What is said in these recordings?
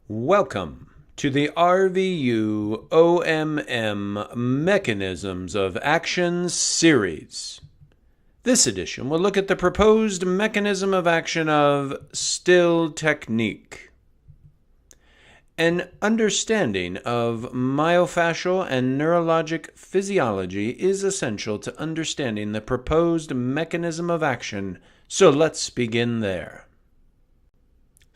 Welcome to the RVU OMM Mechanisms of Action series. This edition will look at the proposed mechanism of action of still technique. An understanding of myofascial and neurologic physiology is essential to understanding the proposed mechanism of action, so let's begin there.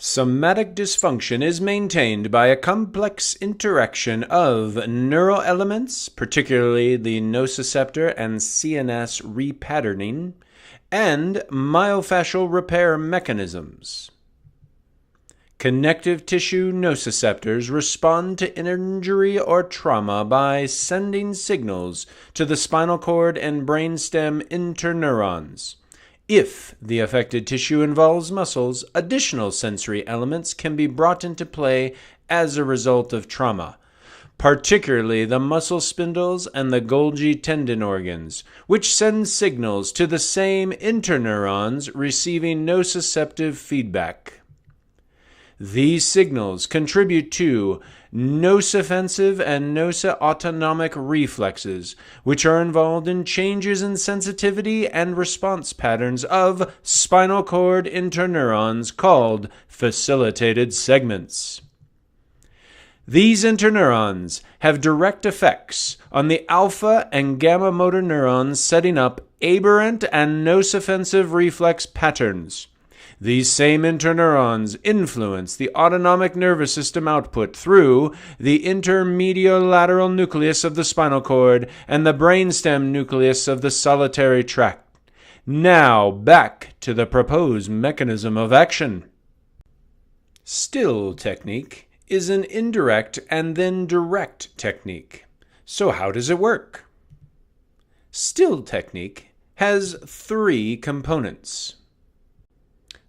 Somatic dysfunction is maintained by a complex interaction of neural elements, particularly the nociceptor and CNS repatterning, and myofascial repair mechanisms. Connective tissue nociceptors respond to injury or trauma by sending signals to the spinal cord and brainstem interneurons. If the affected tissue involves muscles, additional sensory elements can be brought into play as a result of trauma, particularly the muscle spindles and the Golgi tendon organs, which send signals to the same interneurons receiving nociceptive feedback. These signals contribute to nocifensive and nociautonomic reflexes, which are involved in changes in sensitivity and response patterns of spinal cord interneurons called facilitated segments. These interneurons have direct effects on the alpha and gamma motor neurons, setting up aberrant and nocifensive reflex patterns. These same interneurons influence the autonomic nervous system output through the intermediolateral nucleus of the spinal cord and the brainstem nucleus of the solitary tract. Now back to the proposed mechanism of action. Still technique is an indirect and then direct technique. So how does it work? Still technique has three components.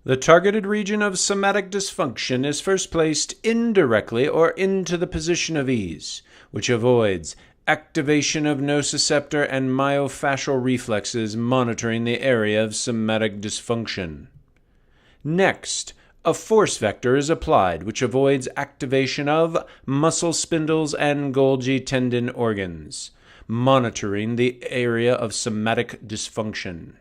The targeted region of somatic dysfunction is first placed indirectly or into the position of ease, which avoids activation of nociceptor and myofascial reflexes monitoring the area of somatic dysfunction. Next, a force vector is applied, which avoids activation of muscle spindles and Golgi tendon organs, monitoring the area of somatic dysfunction.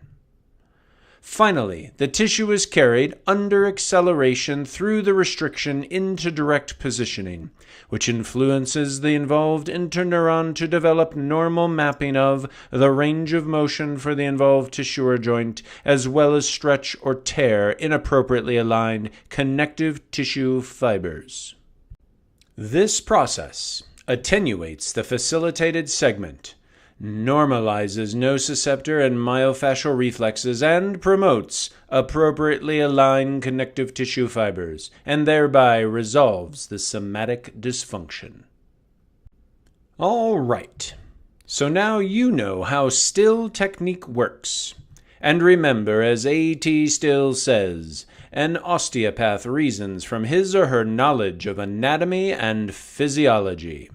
Finally, the tissue is carried under acceleration through the restriction into direct positioning, which influences the involved interneuron to develop normal mapping of the range of motion for the involved tissue or joint, as well as stretch or tear inappropriately aligned connective tissue fibers. This process attenuates the facilitated segment, normalizes nociceptor and myofascial reflexes, and promotes appropriately aligned connective tissue fibers, and thereby resolves the somatic dysfunction. All right, so now you know how still technique works. And remember, as A.T. Still says, an osteopath reasons from his or her knowledge of anatomy and physiology.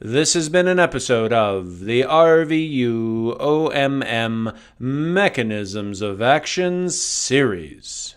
This has been an episode of the RVU OMM Mechanisms of Action series.